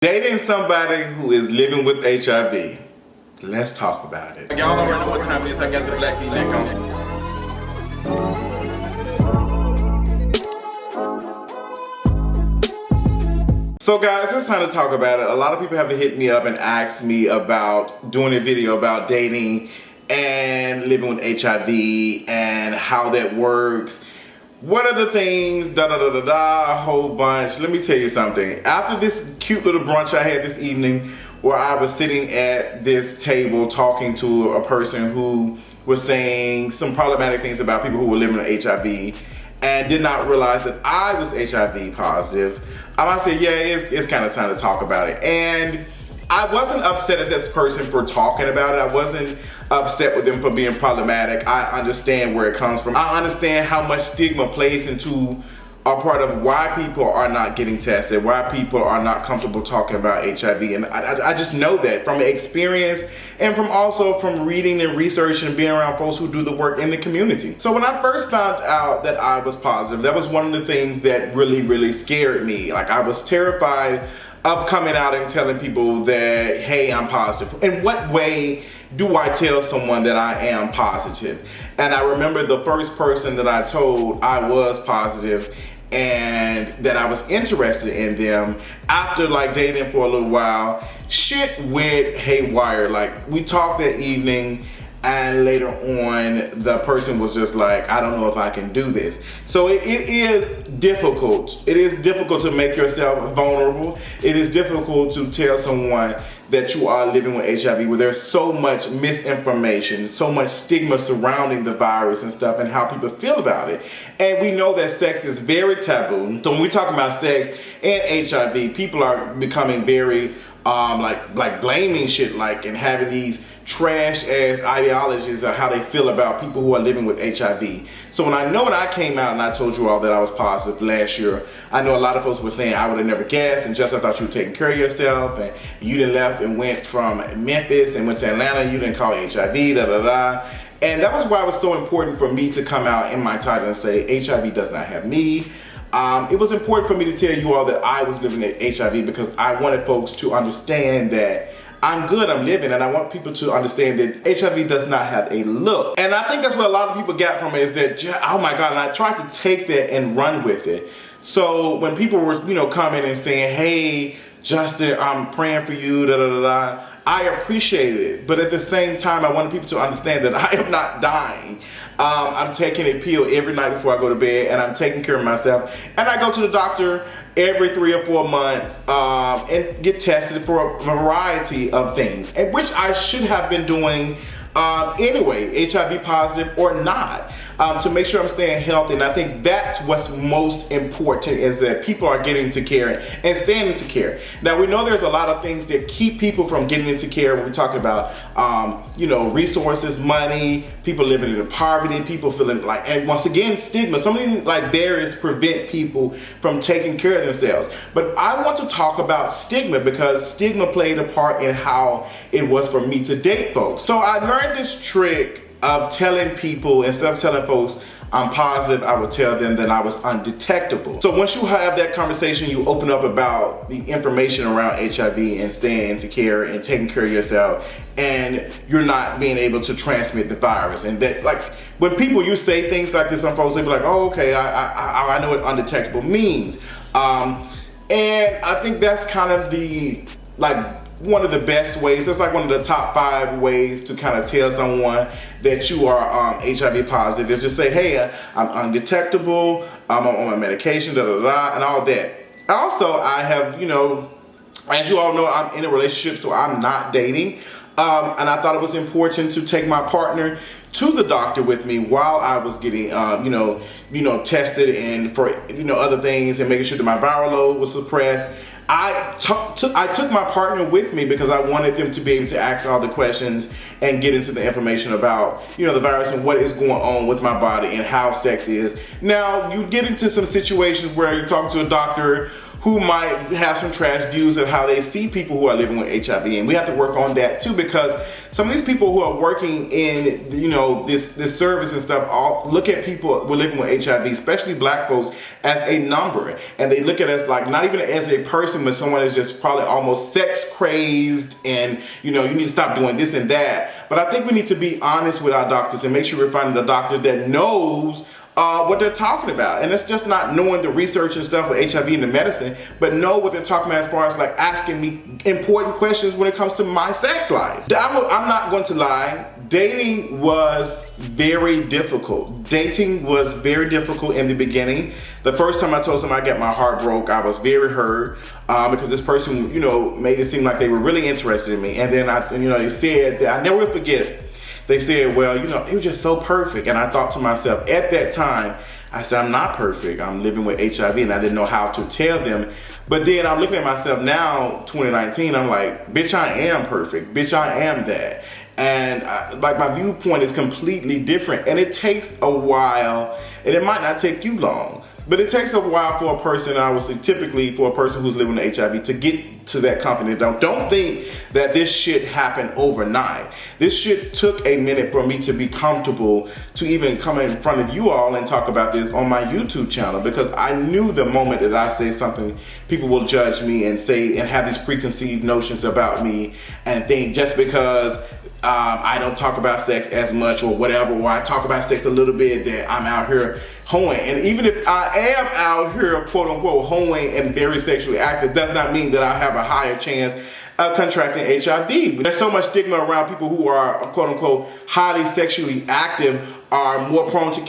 Dating somebody who is living with HIV. Let's talk about it. Y'all already know what time it is. I got the black V-neck on. So guys, it's time to talk about it. A lot of people have hit me up and asked me about doing a video about dating and living with HIV and how that works. What are the things, a whole bunch. Let me tell you something. After this cute little brunch I had this evening where I was sitting at this table talking to a person who was saying some problematic things about people who were living with HIV and did not realize that I was HIV positive, I said, yeah, it's kind of time to talk about it. And I wasn't upset at this person for talking about it. I wasn't upset with them for being problematic. I understand where it comes from. I understand how much stigma plays into a part of why people are not getting tested, why people are not comfortable talking about HIV. And I just know that from experience and from reading and research and being around folks who do the work in the community. So when I first found out that I was positive, that was one of the things that really scared me. Like, I was terrified of coming out and telling people that, hey, I'm positive. In what way do I tell someone that I am positive? And I remember the first person that I told I was positive and that I was interested in them, after like dating for a little while, shit went haywire. Like, we talked that evening and later on the person was just like, I don't know if I can do this. So it is difficult. It is difficult to make yourself vulnerable. It is difficult to tell someone that you are living with HIV, where there's so much misinformation, so much stigma surrounding the virus and stuff and how people feel about it. And we know that sex is very taboo. So when we talk about sex and HIV, people are becoming very like blaming shit, like, and having these trash ass ideologies of how they feel about people who are living with HIV. So when I came out and I told you all that I was positive last year, I know a lot of folks were saying I would have never guessed, and just I thought you were taking care of yourself, and you done left and went from Memphis and went to Atlanta, you didn't call it HIV, And that was why it was so important for me to come out in my title and say HIV does not have me. It was important for me to tell you all that I was living with HIV because I wanted folks to understand that I'm good, I'm living, and I want people to understand that HIV does not have a look. And I think that's what a lot of people got from it, is that, oh my God, and I tried to take that and run with it. So when people were, coming and saying, hey, Justin, I'm praying for you, I appreciated it. But at the same time, I wanted people to understand that I am not dying. I'm taking a pill every night before I go to bed, and I'm taking care of myself. And I go to the doctor every 3 or 4 months and get tested for a variety of things, and which I should have been doing anyway, HIV positive or not, to make sure I'm staying healthy. And I think that's what's most important, is that people are getting into care and staying into care. Now, we know there's a lot of things that keep people from getting into care when we're talking about, resources, money, people living in poverty, people feeling like, and once again, stigma. So many like barriers prevent people from taking care of themselves. But I want to talk about stigma because stigma played a part in how it was for me to date folks. So I learned this trick of telling people, instead of telling folks I'm positive, I would tell them that I was undetectable. So once you have that conversation, you open up about the information around HIV and staying into care and taking care of yourself, and you're not being able to transmit the virus. And that, like, when you say things like this, some folks, they be like, oh, okay, I know what undetectable means. And I think that's kind of one of the best ways. That's like one of the top 5 ways to kind of tell someone that you are HIV positive, is just say, hey, I'm undetectable, I'm on my medication, and all that. Also, I have, as you all know, I'm in a relationship, so I'm not dating. And I thought it was important to take my partner to the doctor with me while I was getting, tested and for, other things, and making sure that my viral load was suppressed. I took my partner with me because I wanted them to be able to ask all the questions and get into the information about, the virus and what is going on with my body and how sex is. Now, you get into some situations where you talk to a doctor who might have some trash views of how they see people who are living with HIV, and we have to work on that too, because some of these people who are working in, you know, this service and stuff, all look at people who are living with HIV, especially black folks, as a number, and they look at us like not even as a person, but someone is just probably almost sex crazed, and you know, you need to stop doing this and that. But I think we need to be honest with our doctors and make sure we're finding a doctor that knows what they're talking about. And it's just not knowing the research and stuff with HIV and the medicine, but know what they're talking about as far as like asking me important questions when it comes to my sex life. I'm not going to lie, dating was very difficult. Dating was very difficult in the beginning. The first time I told somebody I got my heart broke, I was very hurt because this person, you know, made it seem like they were really interested in me. And then they said that I never will forget it. They said, well, you know, it was just so perfect. And I thought to myself, at that time, I said, I'm not perfect. I'm living with HIV, and I didn't know how to tell them. But then I'm looking at myself now, 2019, I'm like, bitch, I am perfect. Bitch, I am that. And like my viewpoint is completely different. And it takes a while, and it might not take you long, but it takes a while for a person, I would say typically for a person who's living with HIV to get to that confidence. Don't think that this shit happened overnight. This shit took a minute for me to be comfortable to even come in front of you all and talk about this on my YouTube channel, because I knew the moment that I say something, people will judge me and say and have these preconceived notions about me and think just because I don't talk about sex as much or whatever, or I talk about sex a little bit, that I'm out here hoeing. And even if I am out here quote unquote hoeing and very sexually active, does not mean that I have a higher chance of contracting HIV. There's so much stigma around people who are quote unquote highly sexually active are more prone to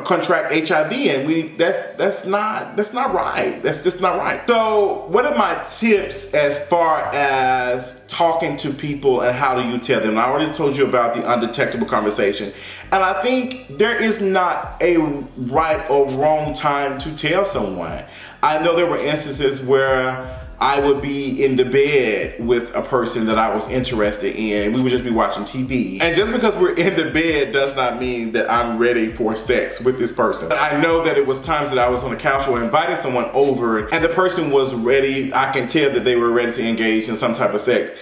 contract HIV, and that's not right. That's just not right. So what are my tips as far as talking to people and how do you tell them? I already told you about the undetectable conversation, and I think there is not a right or wrong time to tell someone. I know there were instances where I would be in the bed with a person that I was interested in, and we would just be watching TV. And just because we're in the bed does not mean that I'm ready for sex with this person. I know that it was times that I was on the couch or inviting someone over, and the person was ready. I can tell that they were ready to engage in some type of sex.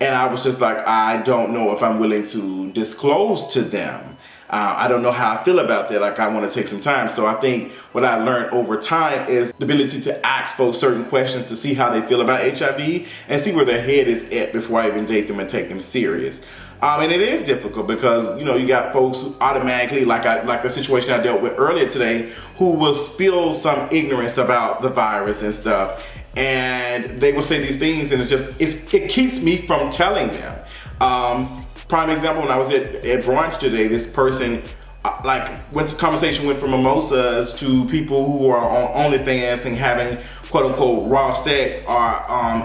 And I was just like, I don't know if I'm willing to disclose to them. I don't know how I feel about that. Like, I want to take some time. So I think what I learned over time is the ability to ask folks certain questions to see how they feel about HIV and see where their head is at before I even date them and take them serious. And it is difficult because, you know, you got folks who automatically, like the situation I dealt with earlier today, who will spill some ignorance about the virus and stuff. And they will say these things, and it keeps me from telling them. Prime example, when I was at brunch today, this person, conversation went from mimosas to people who are on OnlyFans and having quote unquote raw sex are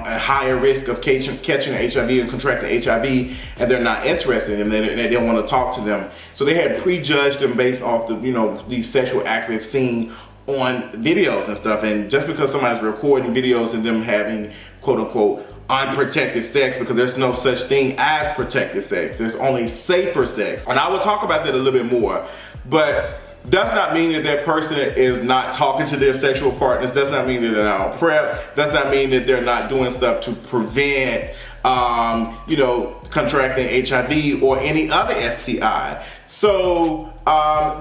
at higher risk of catching HIV and contracting HIV, and they're not interested in them, and they don't want to talk to them. So they had prejudged them based off the, you know, these sexual acts they've seen on videos and stuff. And just because somebody's recording videos and them having quote unquote unprotected sex, because there's no such thing as protected sex, there's only safer sex, and I will talk about that a little bit more, but does not mean that that person is not talking to their sexual partners, does not mean that they're not on PrEP, does not mean that they're not doing stuff to prevent contracting HIV or any other STI. So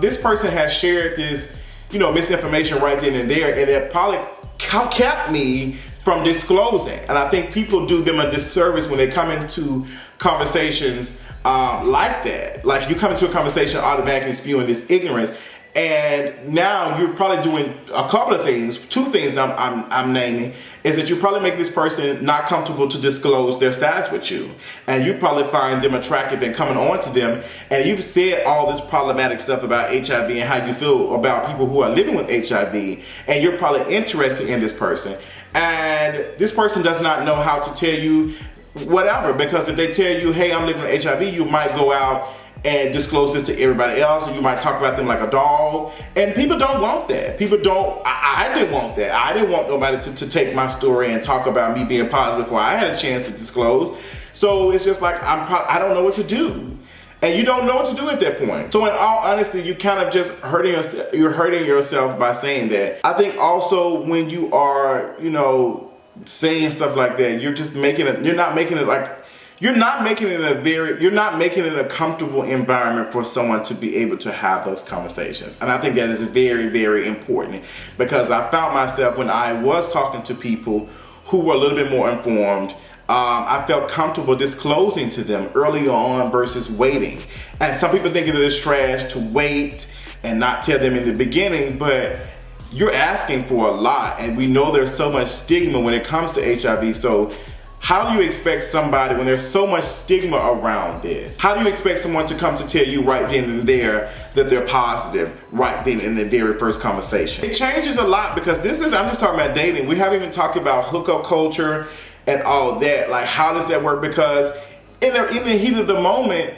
this person has shared this, misinformation right then and there, and it probably kept me from disclosing. And I think people do them a disservice when they come into conversations like that. Like, you come into a conversation automatically spewing this ignorance, and now you're probably doing a couple of things. Two things that I'm naming is that you probably make this person not comfortable to disclose their status with you, and you probably find them attractive and coming on to them, and you've said all this problematic stuff about HIV and how you feel about people who are living with HIV, and you're probably interested in this person, and this person does not know how to tell you whatever, because if they tell you, hey, I'm living with HIV, you might go out and disclose this to everybody else, and you might talk about them like a dog, and people don't want that. People don't, I didn't want that. I didn't want nobody to take my story and talk about me being positive before I had a chance to disclose. So it's just like, I don't know what to do. and you don't know what to do at that point. So in all honesty, you kind of just you're hurting yourself by saying that. I think also when you are, you know, saying stuff like that, you're just making it, you're not making it a comfortable environment for someone to be able to have those conversations. And I think that is very, very important, because I found myself, when I was talking to people who were a little bit more informed, I felt comfortable disclosing to them early on versus waiting. And some people think that it's trash to wait and not tell them in the beginning, but you're asking for a lot. And we know there's so much stigma when it comes to HIV. So how do you expect somebody, when there's so much stigma around this, how do you expect someone to come to tell you right then and there that they're positive right then in the very first conversation? It changes a lot, because I'm just talking about dating. We haven't even talked about hookup culture and all that. Like, how does that work? Because in the heat of the moment,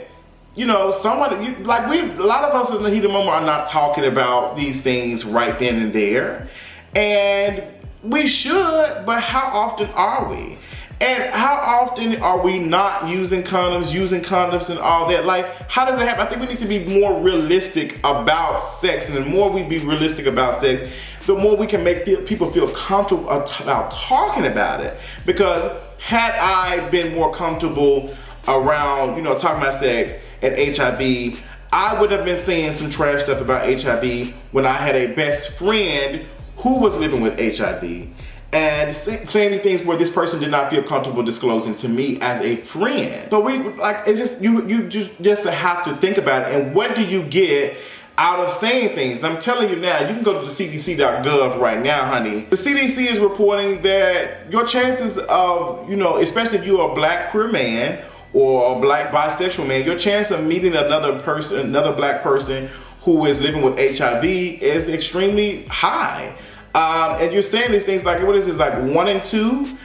you know, a lot of us in the heat of the moment are not talking about these things right then and there. And we should, but how often are we? And how often are we not using condoms and all that? Like, how does it happen? I think we need to be more realistic about sex. And the more we be realistic about sex, the more we can make people feel comfortable about talking about it. Because had I been more comfortable around, you know, talking about sex and HIV, I would have been saying some trash stuff about HIV when I had a best friend who was living with HIV. And saying things where this person did not feel comfortable disclosing to me as a friend. So it's just, you just have to think about it. And what do you get out of saying things? I'm telling you now, you can go to the CDC.gov right now, honey. The CDC is reporting that your chances of, you know, especially if you're a black queer man or a black bisexual man, your chance of meeting another black person who is living with HIV is extremely high. And you're saying these things like, what is this, like 1 in 2?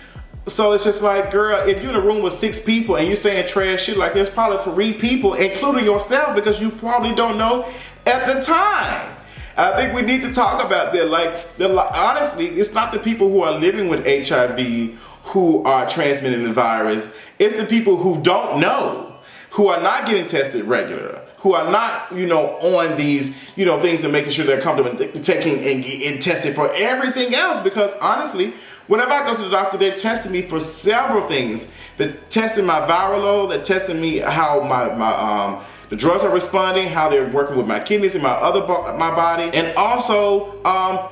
So it's just like, girl, if you're in a room with 6 people and you're saying trash shit, like, there's probably 3 people, including yourself, because you probably don't know at the time. I think we need to talk about that. Like, honestly, it's not the people who are living with HIV who are transmitting the virus. It's the people who don't know, who are not getting tested regular, who are not, you know, on these, you know, things and making sure they're comfortable taking and tested for everything else. Because honestly, whenever I go to the doctor, they're testing me for several things. They're testing my viral load, they're testing me how the drugs are responding, how they're working with my kidneys and my body, and also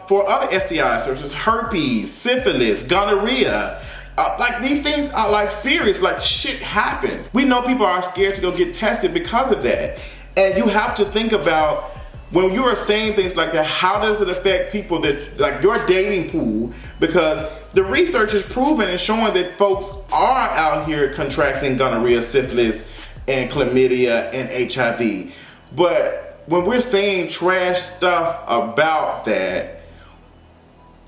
for other STIs such as herpes, syphilis, gonorrhea. Like, these things are like serious, like shit happens. We know people are scared to go get tested because of that. And you have to think about, when you are saying things like that, how does it affect people that, like, your dating pool? Because the research is proven and showing that folks are out here contracting gonorrhea, syphilis, and chlamydia and HIV. But when we're saying trash stuff about that,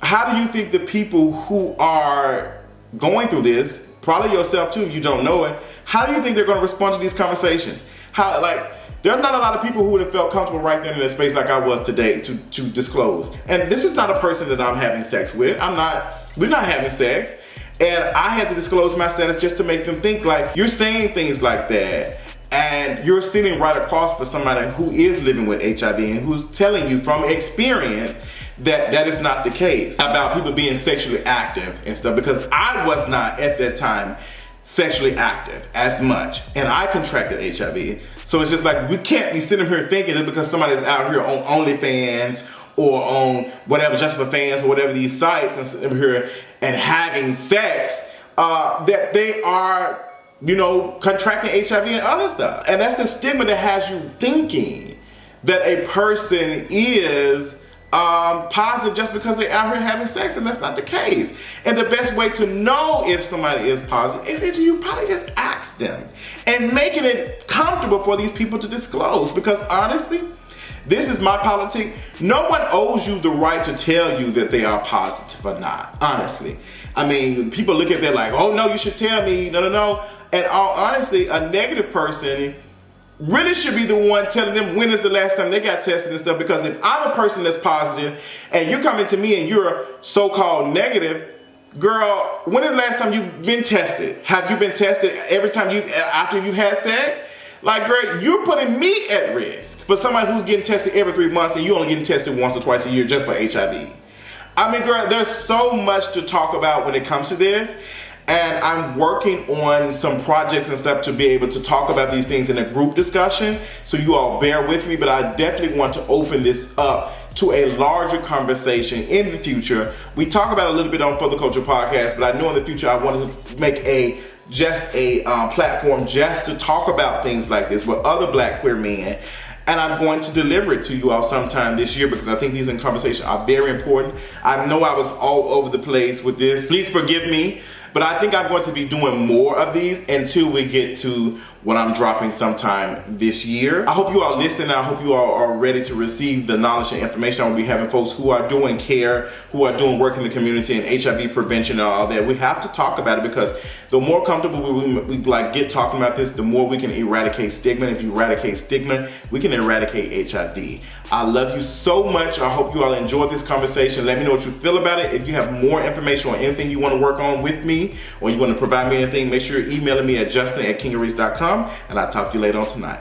how do you think the people who are going through this, probably yourself too, you don't know it, how do you think they're going to respond to these conversations? How, like, there's not a lot of people who would have felt comfortable right there in that space like I was today to disclose. And this is not a person that I'm having sex with. We're not having sex. And I had to disclose my status just to make them think, like, you're saying things like that, and you're sitting right across for somebody who is living with HIV and who's telling you from experience that is not the case about people being sexually active and stuff. Because I was not at that time sexually active as much, and I contracted HIV. So it's just like, we can't be sitting here thinking that because somebody's out here on OnlyFans or on whatever, Just for Fans or whatever these sites, and sitting here and having sex, that they are, you know, contracting HIV and other stuff. And that's the stigma that has you thinking that a person is positive just because they're out here having sex, and that's not the case. And the best way to know if somebody is positive is you probably just ask them and making it comfortable for these people to disclose. Because honestly, this is my politic. No one owes you the right to tell you that they are positive or not, honestly. I mean, people look at that like, oh no, you should tell me, no. And honestly, a negative person really should be the one telling them when is the last time they got tested and stuff. Because if I'm a person that's positive and you're coming to me and you're so-called negative, girl, when is the last time you've been tested? Have you been tested every time after you had sex? Like, girl, you're putting me at risk for somebody who's getting tested every 3 months and you only getting tested once or twice a year just for HIV. I mean, girl, there's so much to talk about when it comes to this. And I'm working on some projects and stuff to be able to talk about these things in a group discussion. So you all bear with me, but I definitely want to open this up to a larger conversation in the future. We talk about it a little bit on For the Culture podcast, but I know in the future I want to make a platform just to talk about things like this with other Black queer men. And I'm going to deliver it to you all sometime this year because I think these conversations are very important. I know I was all over the place with this. Please forgive me. But I think I'm going to be doing more of these until we get to what I'm dropping sometime this year. I hope you all listen. I hope you all are ready to receive the knowledge and information. I will be having folks who are doing care, who are doing work in the community and HIV prevention and all that. We have to talk about it because the more comfortable we get talking about this, the more we can eradicate stigma. And if you eradicate stigma, we can eradicate HIV. I love you so much. I hope you all enjoyed this conversation. Let me know what you feel about it. If you have more information or anything you want to work on with me, or you want to provide me anything, make sure you're emailing me at justin@kingeries.com, and I'll talk to you later on tonight.